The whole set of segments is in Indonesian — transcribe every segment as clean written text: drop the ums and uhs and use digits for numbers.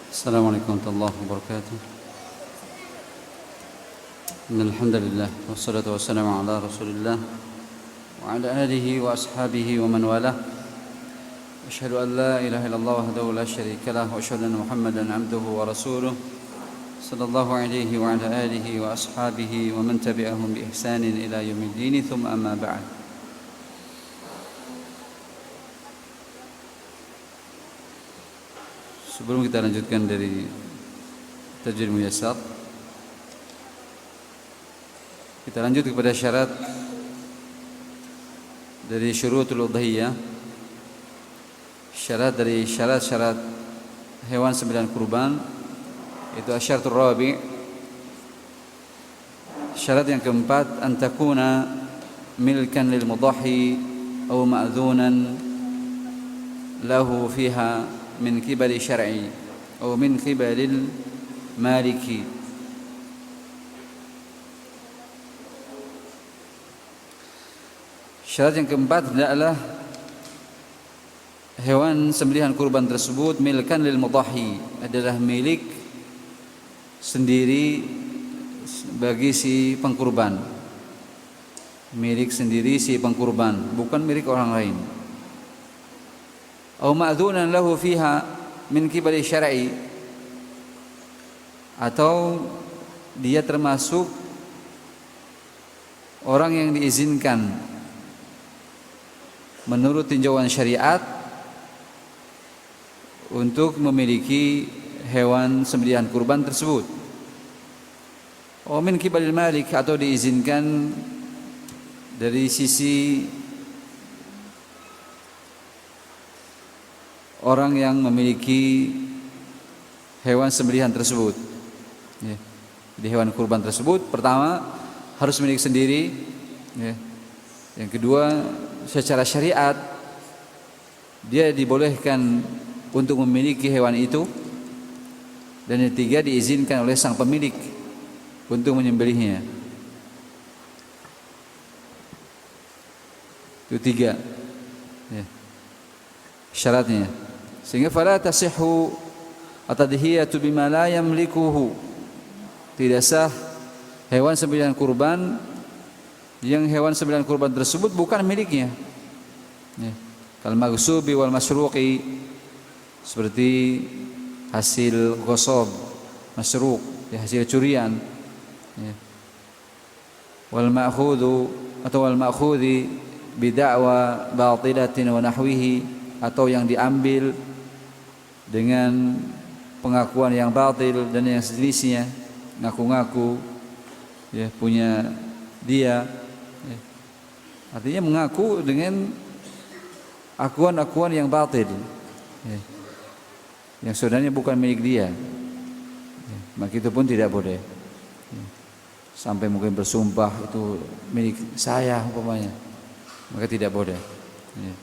السلام عليكم ورحمة الله وبركاته. إن الحمد لله والصلاة والسلام على رسول الله وعلى آله وأصحابه ومن والاه. أشهد أن لا إله إلا الله وحده لا شريك له وأشهد أن محمدا عبده ورسوله صلى الله عليه وعلى آله وأصحابه ومن تبعهم بإحسان إلى يوم الدين. ثم أما بعد. Sebelum kita lanjutkan dari Tajwid Muyassar, kita lanjut kepada syarat dari syurutul udhiyah. Syarat dari syarat-syarat hewan sembilan kurban itu asyaratul rabi'. Syarat yang keempat, an takuna milkan lil mudahhi aw ma'dhunan lahu fiha min qibali syar'i atau min qibalil maliki. Syarat yang keempat adalah hewan sembelihan kurban tersebut milkan lil mudahhi, adalah milik sendiri bagi si pengkurban. Milik sendiri si pengkurban, bukan milik orang lain. Atau ma'dzunan lahu fiha min qibali syar'i, atau dia termasuk orang yang diizinkan menurut tinjauan syariat untuk memiliki hewan sembelihan kurban tersebut. Atau min qibalil malik, atau diizinkan dari sisi orang yang memiliki hewan sembelihan tersebut. Ya. Jadi hewan kurban tersebut pertama harus milik sendiri. Ya. Yang kedua, secara syariat dia dibolehkan untuk memiliki hewan itu. Dan yang ketiga, diizinkan oleh sang pemilik untuk menyembelihnya. Itu tiga ya, syaratnya. Sehingga fala tasihhu at-tadhiyatu bima la yamlikuhu, tidak sah hewan sembelihan kurban yang hewan sembelihan kurban tersebut bukan miliknya. Ya. Kal maghsubi wal masruqi, seperti hasil ghasab, masruq, ya, hasil curian. Ya. Wal ma'khudhu atau wal ma'khudhi bida'wa batilatin wa nahwihi, atau yang diambil dengan pengakuan yang batil dan yang sejenisnya, ngaku-ngaku ya punya dia ya. Artinya mengaku dengan akuan-akuan yang batil ya, yang sebenarnya bukan milik dia ya, maka itu pun tidak boleh ya. Sampai mungkin bersumpah itu milik saya umpamanya, maka tidak boleh ya.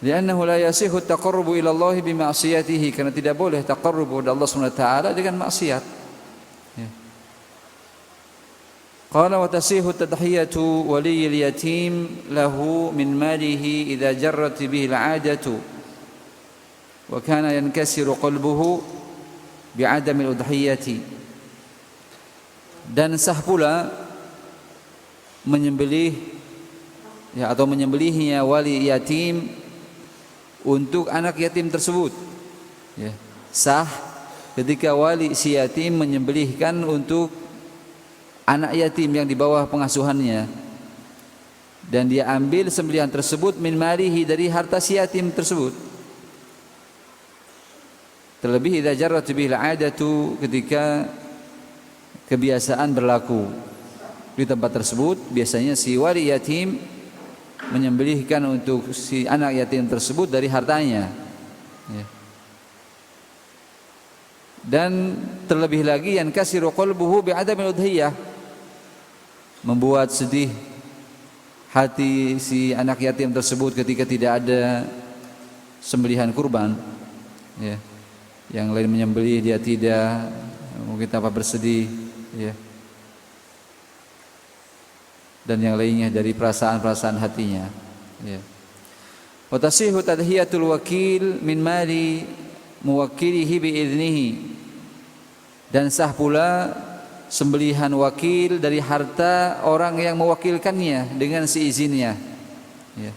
Li'annahu la yasihu at-taqarrubu ila Allah bi ma'siyatihi, karena tidak boleh taqarrub kepada Allah Subhanahu wa taala dengan maksiat. Ya. Qala wa tasihu tadhiyatu waliyil yatim lahu min malihi idza jarrat bihi al-'adatu wa kana yankasiru qalbuhu bi'adami al-udhiyati. Dan sah pula menyembelih ya, atau menyembelihnya wali yatim untuk anak yatim tersebut ya. Sah ketika wali si yatim menyembelihkan untuk anak yatim yang di bawah pengasuhannya, dan dia ambil sembelihan tersebut min malihi, dari harta si yatim tersebut. Terlebih idza jarrat bihi al-'adatu, ketika kebiasaan berlaku di tempat tersebut, biasanya si wali yatim menyembelihkan untuk si anak yatim tersebut dari hartanya ya. Dan terlebih lagi yankasiru qalbuhu bi'adamil udhiyah, membuat sedih hati si anak yatim tersebut ketika tidak ada sembelihan kurban ya. Yang lain menyembelih, dia tidak, mungkin tanpa bersedih ya, dan yang lainnya dari perasaan-perasaan hatinya ya. Wa tasihu tadhiyatul wakil min mali muwakkilihi biiznihi, dan sah pula sembelihan wakil dari harta orang yang mewakilkannya dengan seizinnya. Ya.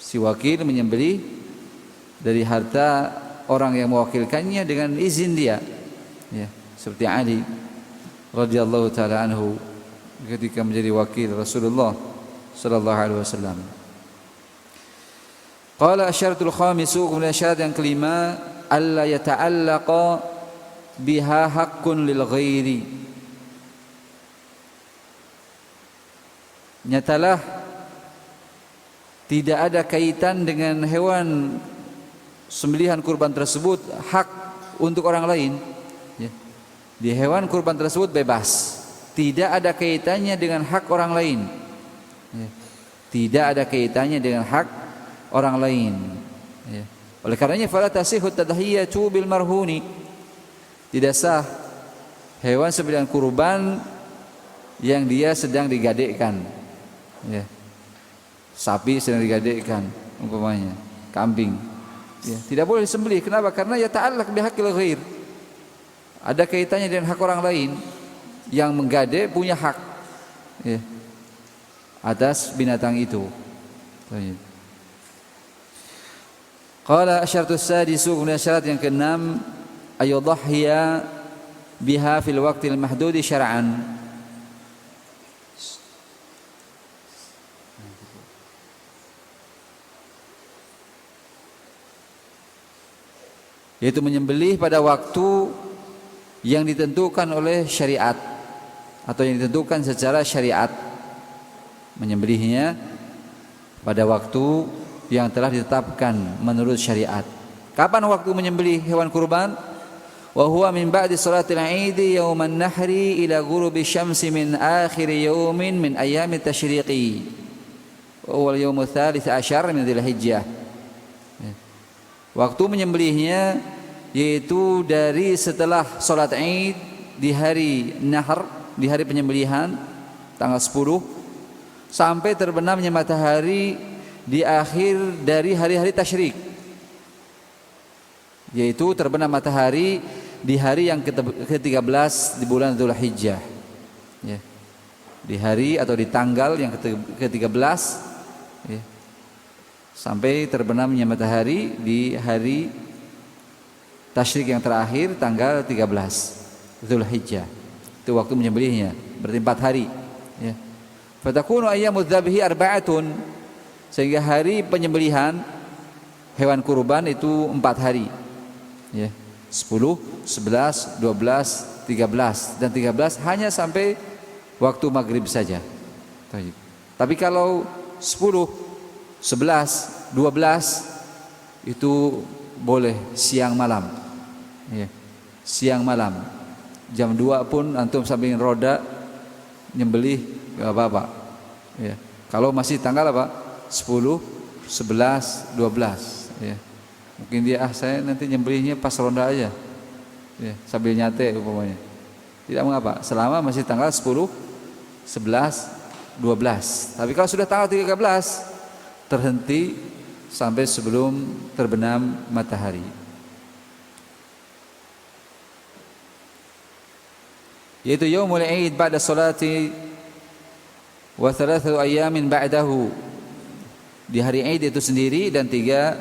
Si wakil menyembelih dari harta orang yang mewakilkannya dengan izin dia. Ya. Seperti Ali radhiyallahu taala anhu ketika menjadi wakil Rasulullah sallallahu alaihi wasallam. Qala asyaratul khamisu, kemudian syarat yang kelima, alla yata'allaqa biha haqqun lil ghairi. Nyatalah tidak ada kaitan dengan hewan sembelihan kurban tersebut hak untuk orang lain. Ya. Di hewan kurban tersebut bebas, tidak ada kaitannya dengan hak orang lain. Ya. Tidak ada kaitannya dengan hak orang lain. Ya. Oleh karenanya fala tasihhu tadhiyatu bil marhuni, tidak sah hewan sembelihan kurban yang dia sedang digadekkan. Ya. Sapi sedang digadekkan umpamanya, kambing. Ya, tidak boleh disembelih. Kenapa? Karena ya ta'allaq bihaqqil ghair. Ada kaitannya dengan hak orang lain. Yang menggadek punya hak, ya, atas binatang itu. Baik. Qala asyaratus sadisu, kemudian syarat yang keenam, ayudhhiya biha fil waqtil mahdudi syar'an. Yaitu menyembelih pada waktu yang ditentukan oleh syariat atau yang ditentukan secara syariat. Menyembelihnya pada waktu yang telah ditetapkan menurut syariat. Kapan waktu menyembelih hewan kurban? Wa huwa min ba'di salatil 'id yauman nahri ila ghurubi syamsi min akhir yaumin min ayyami tasyriqi. Wa huwa al-yaum ats-tsalits 'ashar min Dzulhijjah. Waktu menyembelihnya yaitu dari setelah salat Id di hari Nahr, di hari penyembelihan tanggal 10, sampai terbenamnya matahari di akhir dari hari-hari tasyrik, yaitu terbenam matahari di hari yang ke-13 di bulan Dzulhijjah. Ya. Di hari atau di tanggal yang ke-13, ya, sampai terbenamnya matahari di hari tasyrik yang terakhir tanggal 13 Dzulhijjah. Itu waktu menyembelihnya, berarti 4 hari. Ya. Fatakunu ayyamudz dzabhi arba'atun, sehingga hari penyembelihan hewan kurban itu 4 hari. Ya. 10, 11, 12, 13, dan 13 hanya sampai waktu maghrib saja. Tapi kalau 10, 11, 12 itu boleh siang malam. Ya. Siang malam. Jam 2 pun antum sambil roda nyembelih enggak apa-apa. Ya. Kalau masih tanggal apa? 10, 11, 12, ya. Mungkin dia saya nanti nyembelihnya pas ronda aja. Ya, sambil nyate umpamanya. Tidak mengapa, selama masih tanggal 10, 11, 12. Tapi kalau sudah tanggal 13 terhenti sampai sebelum terbenam matahari. Yaitu yaumul Id ba'da salati wa 3 ayamin ba'dahu. Di hari Id itu sendiri dan 3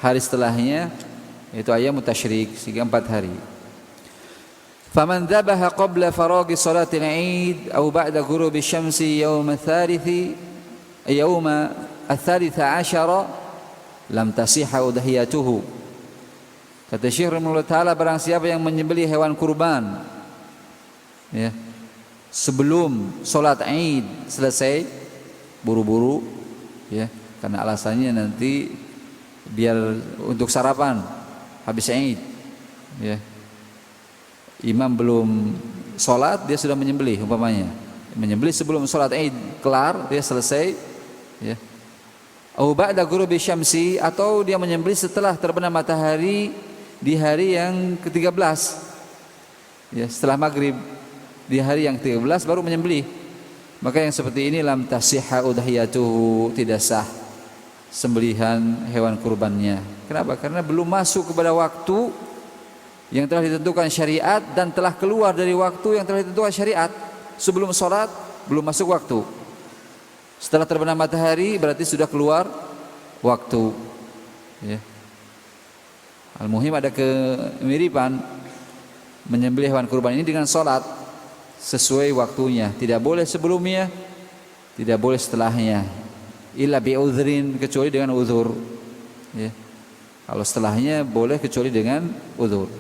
hari setelahnya, yaitu ayyamut tasyrik, sehingga 4 hari. Faman dhabaha qabla faraghi salatil Id aw ba'da ghurubi syamsi yaum ats-tsalits 'ashara lam tasihha udhiyatuhu. Kata Syekh rahimahullah taala, barang siapa yang menyembelih hewan kurban, ya, sebelum salat Id selesai, buru-buru, ya, karena alasannya nanti biar untuk sarapan habis Id, ya. Imam belum salat dia sudah menyembelih umpamanya. Menyembelih sebelum salat Id kelar, dia selesai, ya. Au ba'da ghurubi syamsi, atau dia menyembelih setelah terbenam matahari di hari yang ke-13. Ya, setelah maghrib di hari yang ke-13 baru menyembelih. Maka yang seperti ini lam tasihha udhiyatuhu, tidak sah sembelihan hewan kurbannya. Kenapa? Karena belum masuk kepada waktu yang telah ditentukan syariat dan telah keluar dari waktu yang telah ditentukan syariat. Sebelum sholat belum masuk waktu. Setelah terbenam matahari berarti sudah keluar waktu. Ya. Al-muhim ada kemiripan menyembelih hewan kurban ini dengan sholat sesuai waktunya. Tidak boleh sebelumnya, tidak boleh setelahnya. Illa bi'udhrin, kecuali dengan uzur. Ya. Kalau setelahnya boleh kecuali dengan uzur.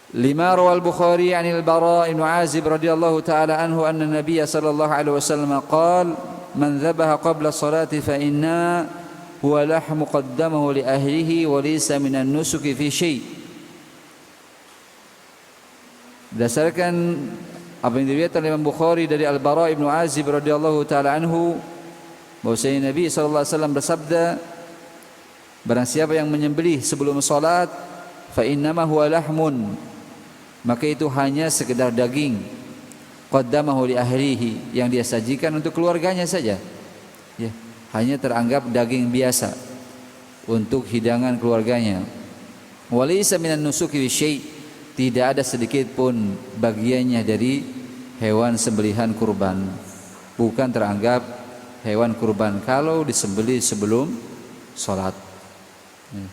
Lima rawal Bukhari anil Bara' bin Azib radhiyallahu ta'ala anhu anna Nabiy sallallahu alaihi wasallam qala man dhabaha qabla salati fa inna huwa lahmu qaddamahu li ahlihi wa laysa minan nusuki fi syai'. Berdasarkan apa yang diriwayatkan oleh Imam Bukhari dari Al-Bara' bin Azib radhiyallahu ta'ala anhu bahwasanya Nabi sallallahu alaihi wasallam bersabda, barang siapa yang menyembelih sebelum salat fa innama huwa lahmun, maka itu hanya sekedar daging, qaddamahu li ahlihi, yang dia sajikan untuk keluarganya saja. Ya, hanya teranggap daging biasa untuk hidangan keluarganya. Walaysa minan nusuki bi syai', tidak ada sedikit pun bagiannya dari hewan sembelihan kurban. Bukan teranggap hewan kurban kalau disembelih sebelum salat. Ya.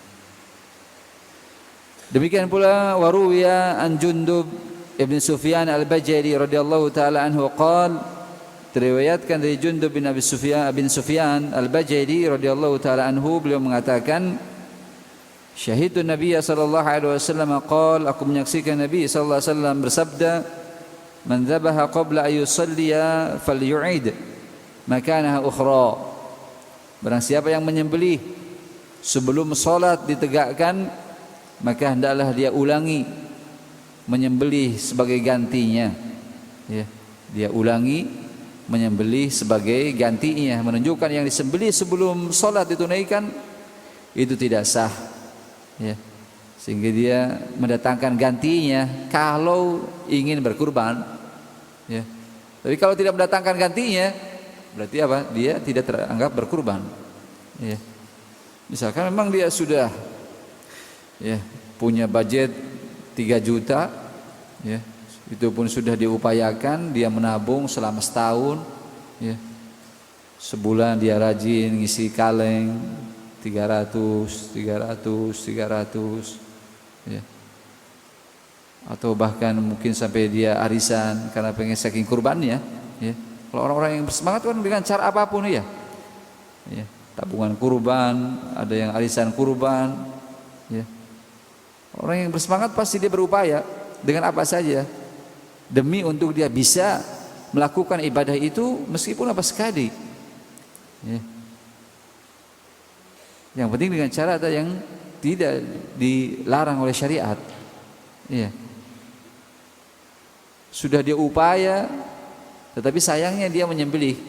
Demikian pula waruwiya an Jundub ibn Sufyan al-Bajali radhiyallahu ta'ala anhu qala, diriwayatkan dari Jundub bin Sufyan al-Bajali radhiyallahu ta'ala anhu, beliau mengatakan, syahidtu Nabi sallallahu alaihi wasallam qala, aku menyaksikan Nabi sallallahu alaihi wasallam bersabda, man dhabaha qabla ay yusalliya falyu'id makanaha ukhra, barang siapa yang menyembelih sebelum salat ditegakkan, maka hendaklah dia ulangi menyembelih sebagai gantinya. Ya, dia ulangi menyembelih sebagai gantinya, menunjukkan yang disembelih sebelum salat ditunaikan itu tidak sah. Ya, sehingga dia mendatangkan gantinya kalau ingin berkurban. Ya, tapi kalau tidak mendatangkan gantinya berarti apa? Dia tidak teranggap berkurban. Ya, misalkan memang dia sudah punya budget 3 juta, ya, itu pun sudah diupayakan, dia menabung selama setahun, ya, sebulan dia rajin ngisi kaleng 300, ya, atau bahkan mungkin sampai dia arisan karena pengen saking kurbannya, ya. Kalau orang-orang yang bersemangat kan dengan cara apapun, ya, tabungan kurban, ada yang arisan kurban, ya. Orang yang bersemangat pasti dia berupaya dengan apa saja demi untuk dia bisa melakukan ibadah itu meskipun apa sekali. Ya. Yang penting dengan cara yang tidak dilarang oleh syariat. Ya. Sudah dia upaya, tetapi sayangnya dia menyembelih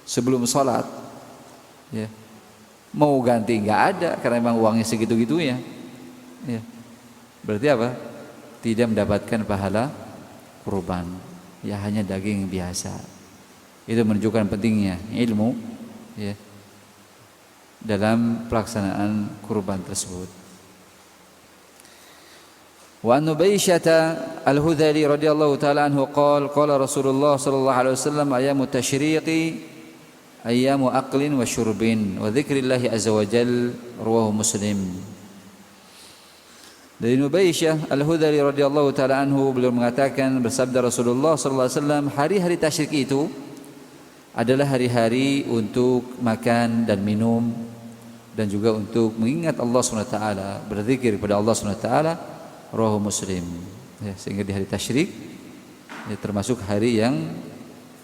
sebelum sholat. Ya. Mau ganti nggak ada karena memang uangnya segitu-gitunya. Ya. Berarti apa? Tidak mendapatkan pahala kurban, ya hanya daging biasa. Itu menunjukkan pentingnya ilmu, ya, dalam pelaksanaan kurban tersebut. Wa an Ubaisyah al-Hudhali radhiyallahu ta'ala anhu qala Rasulullah sallallahu alaihi wasallam ayyamu tasyriqi ayyamu aqlin wa syurbin wa dzikrillahi azza wa jalla, rawahu Muslim. Dari Ubaisyah al-Hudhali radhiyallahu ta'ala anhu, beliau mengatakan, bersabda Rasulullah sallallahu alaihi wasallam, hari-hari tasyrik itu adalah hari-hari untuk makan dan minum dan juga untuk mengingat Allah Subhanahu wa taala, berzikir kepada Allah Subhanahu wa taala, rawahu Muslim. Ya, sehingga di hari tasyrik ya, termasuk hari yang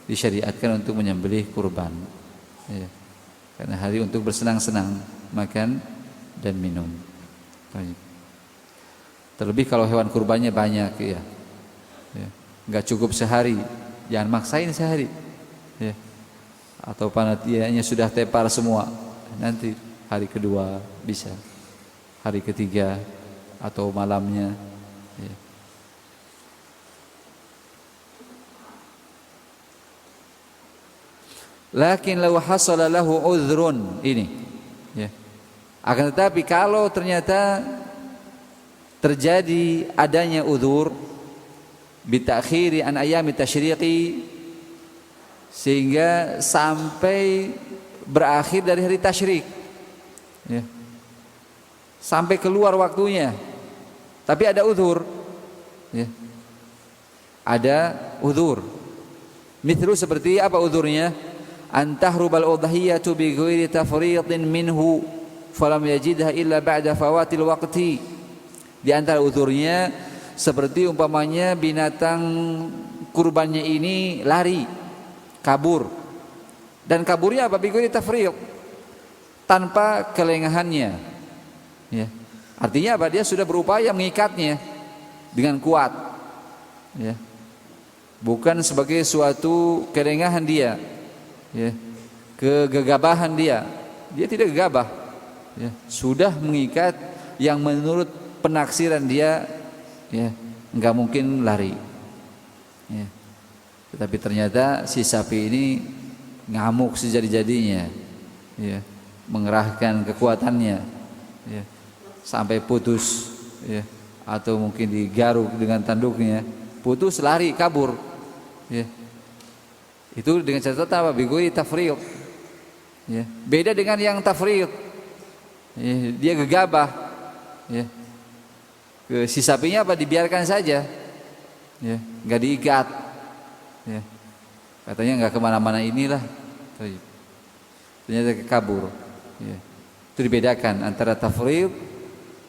disyariatkan untuk menyembelih kurban. Ya, karena hari untuk bersenang-senang, makan dan minum. Baik. Terlebih kalau hewan kurbannya banyak, ya, nggak cukup sehari, jangan maksain sehari, ya. Atau panitianya sudah tepar semua, nanti hari kedua bisa, hari ketiga atau malamnya, ya. Lakin law hasala lahu udhrun, ini, ya. Akan tetapi kalau ternyata terjadi adanya udzur bitakhiri an ayami tasyriqi, sehingga sampai berakhir dari hari tasyrik, ya, sampai keluar waktunya, tapi ada udzur, ya, ada udzur. Mithlu, seperti apa udzurnya? Antahrubal udhiyatu bi ghairi tafriqin minhu falam yajidha illa ba'da fawatil waqti. Di antara udzurnya seperti umpamanya binatang kurbannya ini lari, kabur. Dan kaburnya apa? Bi ghairi tafriq, tanpa kelengahannya. Ya. Artinya apa? Dia sudah berupaya mengikatnya dengan kuat. Ya. Bukan sebagai suatu kelengahan dia, ya, kegegabahan dia. Dia tidak gegabah. Ya. Sudah mengikat yang menurut penaksiran dia, ya, enggak mungkin lari. Ya. Tetapi ternyata si sapi ini ngamuk sejadi-jadinya, ya, mengerahkan kekuatannya, ya, sampai putus, ya, atau mungkin digaruk dengan tanduknya, putus, lari, kabur, ya. Itu dengan catatan apa? Bigoi tafriq, ya. Beda dengan yang tafriq, ya, dia gegabah, ya. Ke si sapinya apa? Dibiarkan saja, ya, nggak diikat, ya. Katanya nggak kemana-mana inilah, ternyata kabur, ya. Itu dibedakan antara tafriq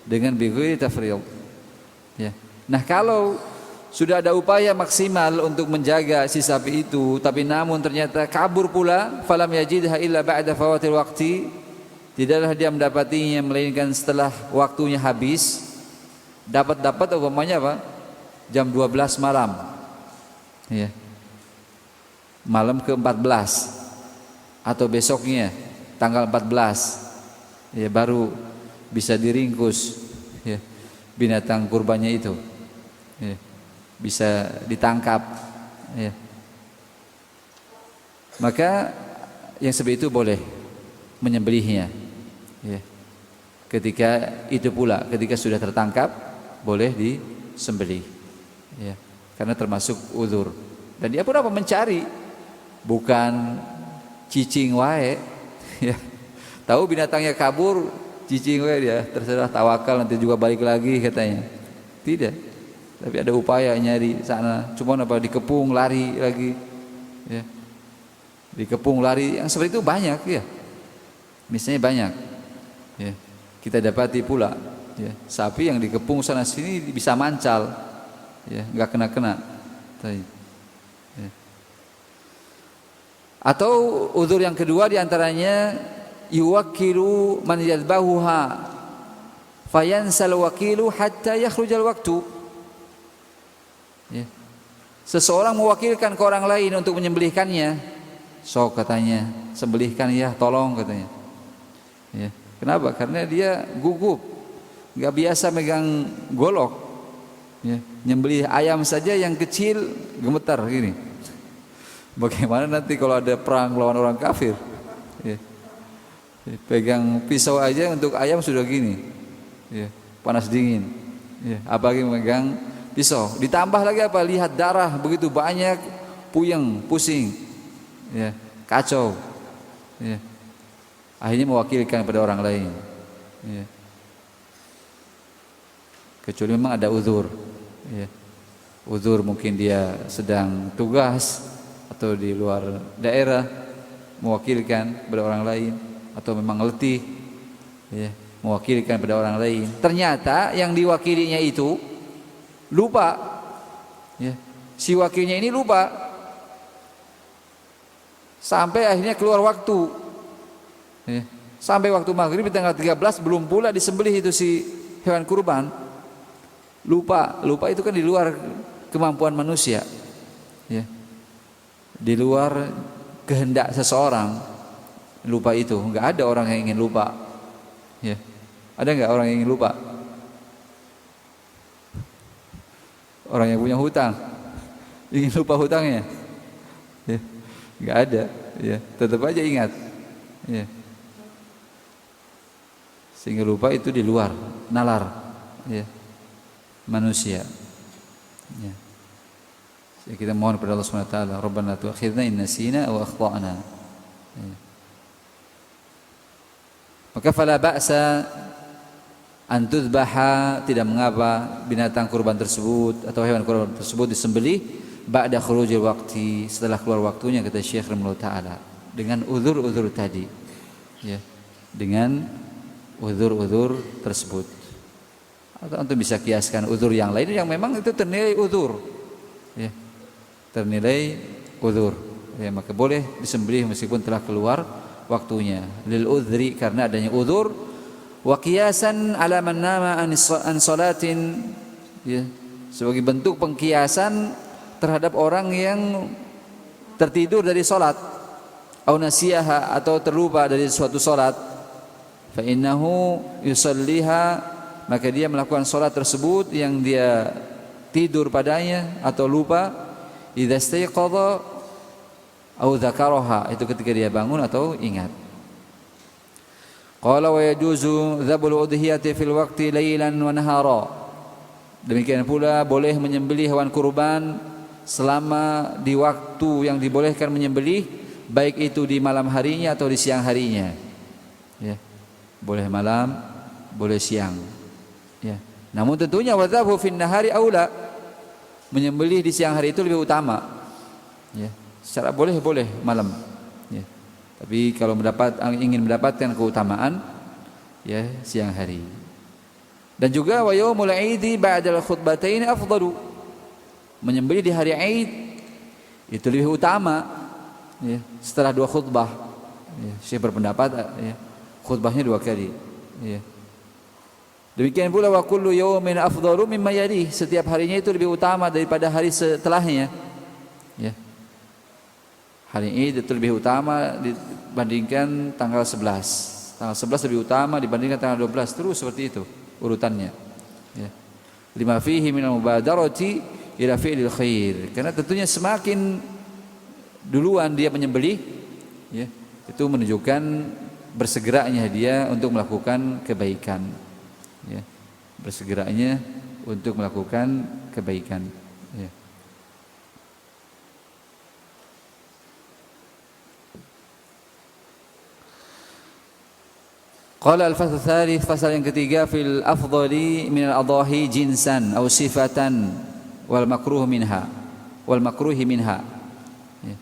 dengan bigoi tafriq, ya. Nah, kalau sudah ada upaya maksimal untuk menjaga si sapi itu, tapi namun ternyata kabur pula, falam yajidha illa ba'da fawatil waqti, tidaklah dia mendapatinya melainkan setelah waktunya habis. Dapat umpamanya apa? Jam 12 malam, ya, malam ke-14, atau besoknya tanggal 14, ya, baru bisa diringkus, ya, binatang kurbannya itu, ya, bisa ditangkap, ya. Maka yang seperti itu boleh menyembelihnya, ya. Ketika itu pula, ketika sudah tertangkap, boleh disembelih, ya, karena termasuk udzur. Dan dia pun apa? Mencari, bukan cicing wae, ya. Tahu binatangnya kabur, cicing wae dia, terserah, tawakal nanti juga balik lagi katanya. Tidak. Tapi ada upaya nyari sana, cuma apa? Dikepung, lari lagi, ya. Dikepung, lari, yang seperti itu banyak, ya. Misalnya banyak, ya. Kita dapati pula, ya, sapi yang dikepung sana sini bisa mancal, ya, nggak kena. Ya. Atau udzur yang kedua diantaranya yuwakkilu man yadbahuha fayansal wakilu hatta yakhrujal waktu. Ya. Seseorang mewakilkan ke orang lain untuk menyembelihkannya. Sok katanya, sembelihkan ya, tolong katanya. Ya. Kenapa? Karena dia gugup, nggak biasa megang golok, ya. Nyembelih ayam saja yang kecil gemetar gini. Bagaimana nanti kalau ada perang lawan orang kafir? Ya. Pegang pisau aja untuk ayam sudah gini, ya, panas dingin, ya, apalagi megang pisau. Ditambah lagi apa? Lihat darah begitu banyak, puyeng, pusing, ya, kacau, ya. Akhirnya mewakilkan pada orang lain, ya. Kecuali memang ada uzur, ya. Uzur mungkin dia sedang tugas atau di luar daerah, mewakilkan pada orang lain, atau memang letih, ya, mewakilkan pada orang lain. Ternyata yang diwakilinya itu lupa, ya. Si wakilnya ini lupa, sampai akhirnya keluar waktu, ya. Sampai waktu maghrib tanggal 13 belum pula disembelih itu si hewan kurban. Lupa itu kan di luar kemampuan manusia, ya, di luar kehendak seseorang. Lupa itu nggak ada orang yang ingin lupa, ya. Ada nggak orang yang ingin lupa? Orang yang punya hutang ingin lupa hutangnya, ya, nggak ada, ya, tetap aja ingat, ya. Sehingga lupa itu di luar nalar ya, manusia ya. Jadi kita mohon kepada Allah Subhanahu wa taala, Rabbana la tu'akhidna in nasina aw akhtana ya. Maka fala ba'sa an tudbaha, tidak mengapa binatang kurban tersebut atau hewan kurban tersebut disembelih ba'da khurujil waqti, setelah keluar waktunya, kata Syekh rahimahullah taala, dengan uzur-uzur tadi ya, dengan uzur-uzur tersebut. Atau untuk bisa kiaskan uzur yang lain yang memang itu ternilai uzur ya, ternilai uzur ya, maka boleh disembelih meskipun telah keluar waktunya, lil uzri, karena adanya uzur. Wa qiyasan ala man nama an salatin ya, sebagai bentuk pengkiasan terhadap orang yang tertidur dari salat, au nasiyaha, atau terlupa dari suatu salat, fa innahu yusalliha, maka dia melakukan salat tersebut yang dia tidur padanya atau lupa, idza istayqadha au dzakaraha, itu ketika dia bangun atau ingat. Qala wa yajuzu dzabul udhiyati fil waqti lailan wa nahara, demikian pula boleh menyembelih hewan kurban selama di waktu yang dibolehkan menyembelih, baik itu di malam harinya atau di siang harinya ya, boleh malam boleh siang ya. Namun tentunya wadzabu fin nahari aula, menyembelih di siang hari itu lebih utama ya. Secara boleh malam ya, tapi kalau ingin mendapatkan keutamaan ya, siang hari. Dan juga wa yaumul aidi ba'dal khutbatain afdalu, menyembelih di hari Aid itu lebih utama ya, setelah 2 khutbah ya. Syekh berpendapat ya, khutbahnya 2 kali ya. Demikian pula wa kullu yawmin afdalu mimma yalih, setiap harinya itu lebih utama daripada hari setelahnya ya. Hari Id itu lebih utama dibandingkan tanggal 11. Tanggal 11 lebih utama dibandingkan tanggal 12, terus seperti itu urutannya ya. Lima fihi minal mubadarati ila fi'lil khair, karena tentunya semakin duluan dia menyembelih ya, itu menunjukkan bersegeranya dia untuk melakukan kebaikan ya, bersegeranya untuk melakukan kebaikan ya. Qala al-fasl tsalits, fasal yang ketiga, fil afdali min al-adahi jinsan aw sifatan wal makruhi minha ya.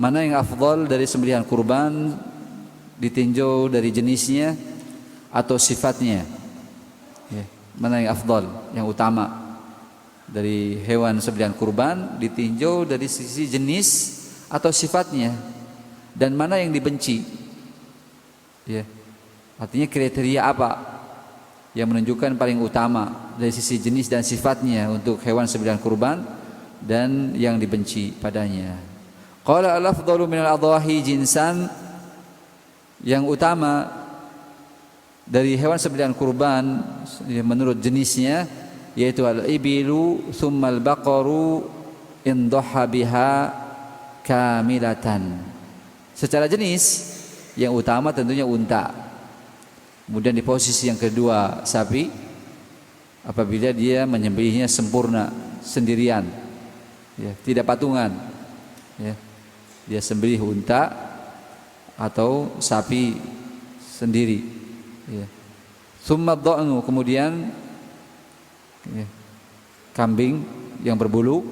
Mana yang afdal dari sembelihan kurban ditinjau dari jenisnya atau sifatnya ya. Mana yang afdal, yang utama dari hewan sembelihan kurban ditinjau dari sisi jenis atau sifatnya, dan mana yang dibenci ya. Artinya kriteria apa yang menunjukkan paling utama dari sisi jenis dan sifatnya untuk hewan sembelihan kurban, dan yang dibenci padanya. Qala al-afdalu min al-adahi jinsan, yang utama dari hewan sembelihan kurban menurut jenisnya yaitu al-ibilu thumma al-baqaru in dhaha biha kamilatan. Secara jenis yang utama tentunya unta, kemudian di posisi yang kedua sapi apabila dia menyembelihnya sempurna sendirian ya, tidak patungan ya, dia sembelih unta atau sapi sendiri ya. Tsumma dha'nu, kemudian ya, kambing yang berbulu.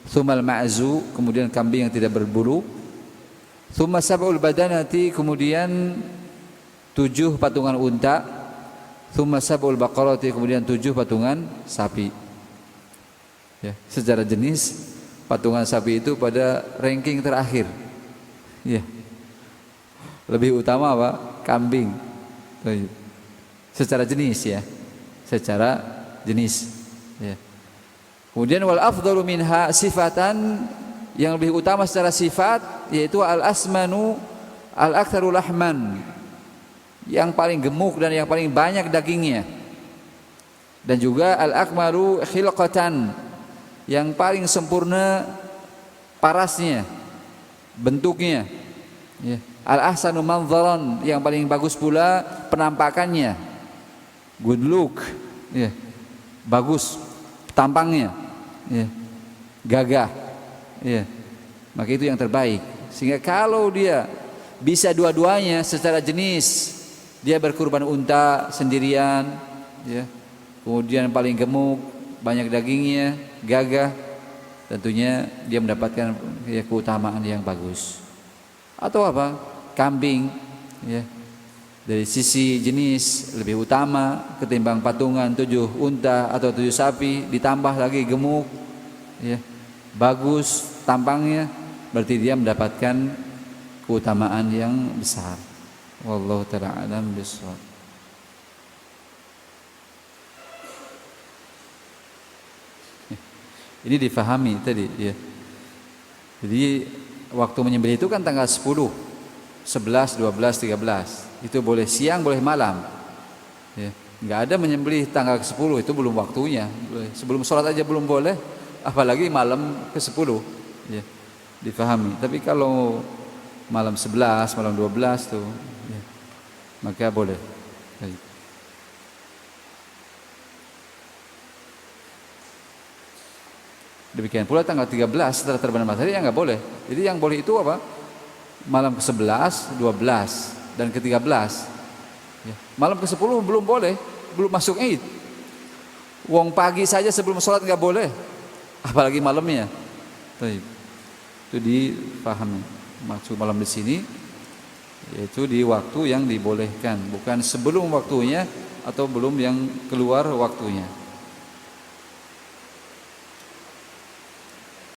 Tsumma al-ma'zu, kemudian kambing yang tidak berbulu. Tsumma sab'ul badanati, kemudian 7 patungan unta. Tsumma sab'ul baqarati, kemudian 7 patungan sapi ya. Secara jenis patungan sapi itu pada ranking terakhir ya. Lebih utama apa? Kambing secara jenis ya, secara jenis ya. Kemudian wal afdalu minha sifatan, yang lebih utama secara sifat yaitu al-asmanu al-aktsaru lahman, yang paling gemuk dan yang paling banyak dagingnya, dan juga al-akmalu khilqatan, yang paling sempurna parasnya, bentuknya Ya. Al-ahsanu manzaran, yang paling bagus pula penampakannya. Good look, ya. Bagus tampangnya, ya. Gagah, ya. Maka itu yang terbaik. Sehingga kalau dia bisa dua-duanya secara jenis, dia berkurban unta sendirian, ya. Kemudian paling gemuk, banyak dagingnya, gagah, tentunya dia mendapatkan ya, keutamaan yang bagus. Atau apa? Kambing, ya. Dari sisi jenis lebih utama ketimbang patungan 7 unta atau 7 sapi, ditambah lagi gemuk, ya. Bagus tampangnya, berarti dia mendapatkan keutamaan yang besar. Wallahu ta'ala alam bishawab. Ini difahami tadi, ya. Jadi waktu menyembelih itu kan tanggal 10, 11, 12, 13. Itu boleh siang, boleh malam. Ya. Enggak ada menyembelih tanggal ke-10, itu belum waktunya. Sebelum sholat aja belum boleh, apalagi malam ke-10. Ya. Difahami. Tapi kalau malam 11, malam 12 tuh, ya, maka boleh. Baik. Demikian pula tanggal 13 setelah terbenam matahari ya nggak boleh. Jadi yang boleh itu apa? Malam ke-11, 12 dan ke-13. Ya. Malam ke-10 belum boleh, belum masuk Id. Wong pagi saja sebelum sholat nggak boleh, apalagi malamnya. Baik. Itu dipahami. Maksud malam di sini yaitu di waktu yang dibolehkan, bukan sebelum waktunya atau belum yang keluar waktunya.